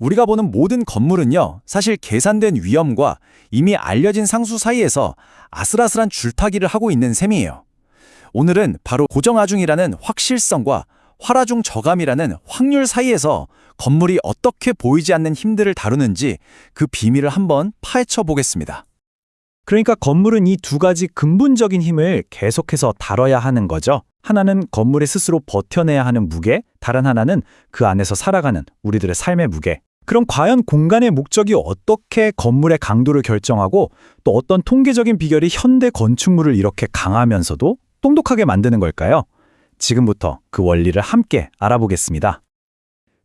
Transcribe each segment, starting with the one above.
우리가 보는 모든 건물은요, 사실 계산된 위험과 이미 알려진 상수 사이에서 아슬아슬한 줄타기를 하고 있는 셈이에요. 오늘은 바로 고정하중이라는 확실성과 활하중 저감이라는 확률 사이에서 건물이 어떻게 보이지 않는 힘들을 다루는지 그 비밀을 한번 파헤쳐 보겠습니다. 그러니까 건물은 이 두 가지 근본적인 힘을 계속해서 다뤄야 하는 거죠. 하나는 건물에 스스로 버텨내야 하는 무게, 다른 하나는 그 안에서 살아가는 우리들의 삶의 무게. 그럼 과연 공간의 목적이 어떻게 건물의 강도를 결정하고 또 어떤 통계적인 비결이 현대 건축물을 이렇게 강하면서도 똑똑하게 만드는 걸까요? 지금부터 그 원리를 함께 알아보겠습니다.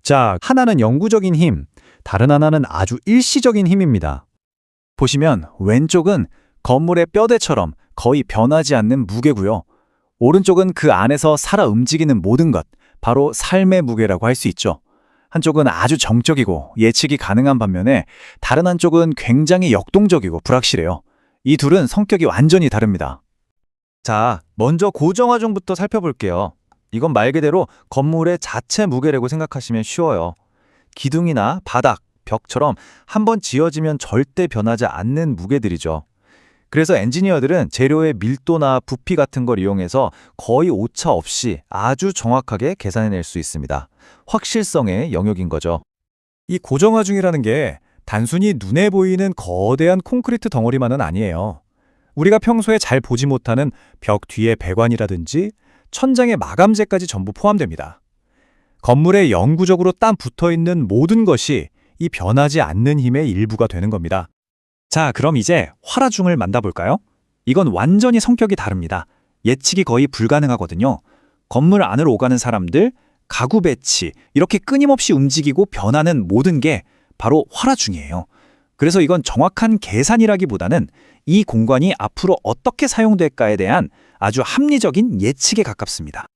자, 하나는 영구적인 힘, 다른 하나는 아주 일시적인 힘입니다. 보시면 왼쪽은 건물의 뼈대처럼 거의 변하지 않는 무게고요. 오른쪽은 그 안에서 살아 움직이는 모든 것, 바로 삶의 무게라고 할 수 있죠. 한쪽은 아주 정적이고 예측이 가능한 반면에 다른 한쪽은 굉장히 역동적이고 불확실해요. 이 둘은 성격이 완전히 다릅니다. 자, 먼저 고정하중부터 살펴볼게요. 이건 말 그대로 건물의 자체 무게라고 생각하시면 쉬워요. 기둥이나 바닥, 벽처럼 한번 지어지면 절대 변하지 않는 무게들이죠. 그래서 엔지니어들은 재료의 밀도나 부피 같은 걸 이용해서 거의 오차 없이 아주 정확하게 계산해낼 수 있습니다. 확실성의 영역인 거죠. 이 고정하중이라는 게 단순히 눈에 보이는 거대한 콘크리트 덩어리만은 아니에요. 우리가 평소에 잘 보지 못하는 벽 뒤의 배관이라든지 천장의 마감재까지 전부 포함됩니다. 건물에 영구적으로 딱 붙어있는 모든 것이 이 변하지 않는 힘의 일부가 되는 겁니다. 자, 그럼 이제 활하중을 만나볼까요? 이건 완전히 성격이 다릅니다. 예측이 거의 불가능하거든요. 건물 안으로 오가는 사람들, 가구 배치, 이렇게 끊임없이 움직이고 변하는 모든 게 바로 활하중이에요. 그래서 이건 정확한 계산이라기보다는 이 공간이 앞으로 어떻게 사용될까에 대한 아주 합리적인 예측에 가깝습니다.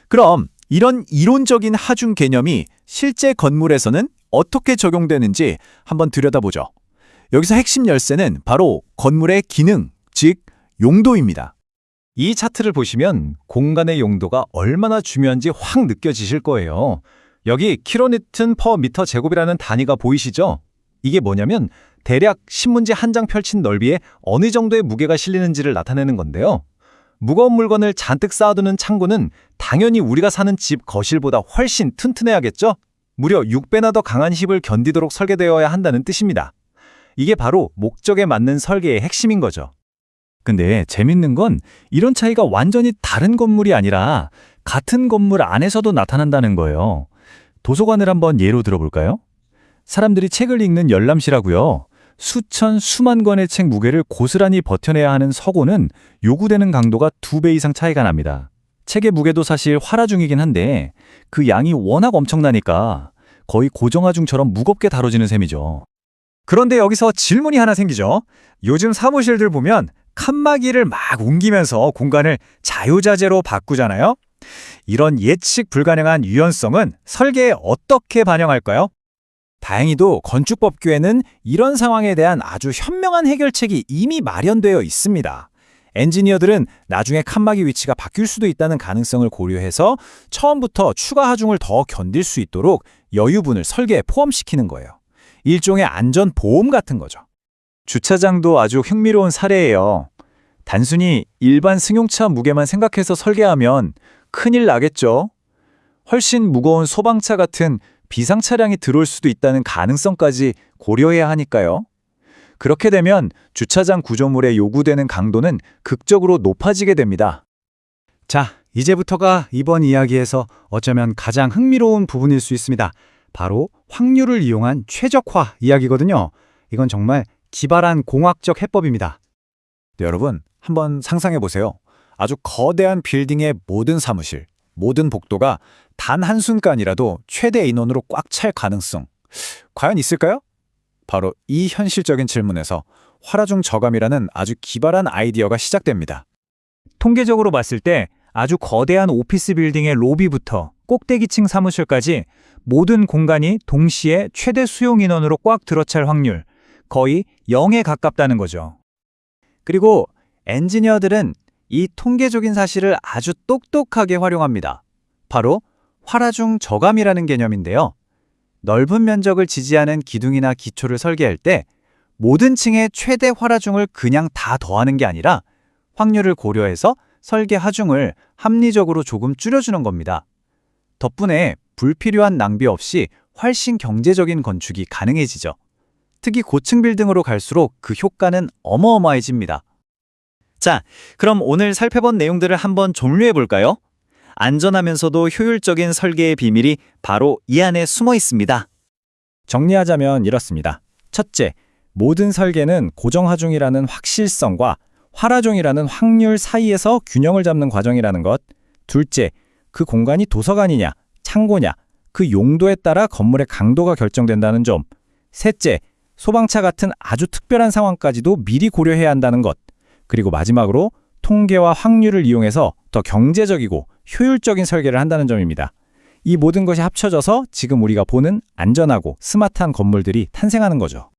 그럼 이런 이론적인 하중 개념이 실제 건물에서는 어떻게 적용되는지 한번 들여다보죠. 여기서 핵심 열쇠는 바로 건물의 기능, 즉 용도입니다. 이 차트를 보시면 공간의 용도가 얼마나 중요한지 확 느껴지실 거예요. 여기 킬로니튼 퍼 미터 제곱이라는 단위가 보이시죠? 이게 뭐냐면 대략 신문지 한 장 펼친 넓이에 어느 정도의 무게가 실리는지를 나타내는 건데요. 무거운 물건을 잔뜩 쌓아두는 창고는 당연히 우리가 사는 집 거실보다 훨씬 튼튼해야겠죠? 무려 6배나 더 강한 힘을 견디도록 설계되어야 한다는 뜻입니다. 이게 바로 목적에 맞는 설계의 핵심인 거죠. 근데 재밌는 건 이런 차이가 완전히 다른 건물이 아니라 같은 건물 안에서도 나타난다는 거예요. 도서관을 한번 예로 들어볼까요? 사람들이 책을 읽는 열람실하고요. 수천, 수만 권의 책 무게를 고스란히 버텨내야 하는 서고는 요구되는 강도가 2배 이상 차이가 납니다. 책의 무게도 사실 활하중이긴 한데 그 양이 워낙 엄청나니까 거의 고정하중처럼 무겁게 다뤄지는 셈이죠. 그런데 여기서 질문이 하나 생기죠. 요즘 사무실들 보면 칸막이를 막 옮기면서 공간을 자유자재로 바꾸잖아요. 이런 예측 불가능한 유연성은 설계에 어떻게 반영할까요? 다행히도 건축법규에는 이런 상황에 대한 아주 현명한 해결책이 이미 마련되어 있습니다. 엔지니어들은 나중에 칸막이 위치가 바뀔 수도 있다는 가능성을 고려해서 처음부터 추가 하중을 더 견딜 수 있도록 여유분을 설계에 포함시키는 거예요. 일종의 안전보험 같은 거죠. 주차장도 아주 흥미로운 사례예요. 단순히 일반 승용차 무게만 생각해서 설계하면 큰일 나겠죠. 훨씬 무거운 소방차 같은 비상 차량이 들어올 수도 있다는 가능성까지 고려해야 하니까요. 그렇게 되면 주차장 구조물에 요구되는 강도는 극적으로 높아지게 됩니다. 자, 이제부터가 이번 이야기에서 어쩌면 가장 흥미로운 부분일 수 있습니다. 바로 확률을 이용한 최적화 이야기거든요. 이건 정말 기발한 공학적 해법입니다. 여러분, 한번 상상해 보세요. 아주 거대한 빌딩의 모든 사무실, 모든 복도가 단 한순간이라도 최대 인원으로 꽉 찰 가능성, 과연 있을까요? 바로 이 현실적인 질문에서 활하중 저감이라는 아주 기발한 아이디어가 시작됩니다. 통계적으로 봤을 때 아주 거대한 오피스 빌딩의 로비부터 꼭대기층 사무실까지 모든 공간이 동시에 최대 수용 인원으로 꽉 들어찰 확률, 거의 0에 가깝다는 거죠. 그리고 엔지니어들은 이 통계적인 사실을 아주 똑똑하게 활용합니다. 바로 활하중 저감이라는 개념인데요. 넓은 면적을 지지하는 기둥이나 기초를 설계할 때 모든 층의 최대 활하중을 그냥 다 더하는 게 아니라 확률을 고려해서 설계 하중을 합리적으로 조금 줄여주는 겁니다. 덕분에 불필요한 낭비 없이 훨씬 경제적인 건축이 가능해지죠. 특히 고층 빌딩으로 갈수록 그 효과는 어마어마해집니다. 자, 그럼 오늘 살펴본 내용들을 한번 정리해 볼까요? 안전하면서도 효율적인 설계의 비밀이 바로 이 안에 숨어 있습니다. 정리하자면 이렇습니다. 첫째, 모든 설계는 고정하중이라는 확실성과 활하중이라는 확률 사이에서 균형을 잡는 과정이라는 것. 둘째, 그 공간이 도서관이냐, 창고냐, 그 용도에 따라 건물의 강도가 결정된다는 점. 셋째, 소방차 같은 아주 특별한 상황까지도 미리 고려해야 한다는 것. 그리고 마지막으로 통계와 확률을 이용해서 더 경제적이고 효율적인 설계를 한다는 점입니다. 이 모든 것이 합쳐져서 지금 우리가 보는 안전하고 스마트한 건물들이 탄생하는 거죠.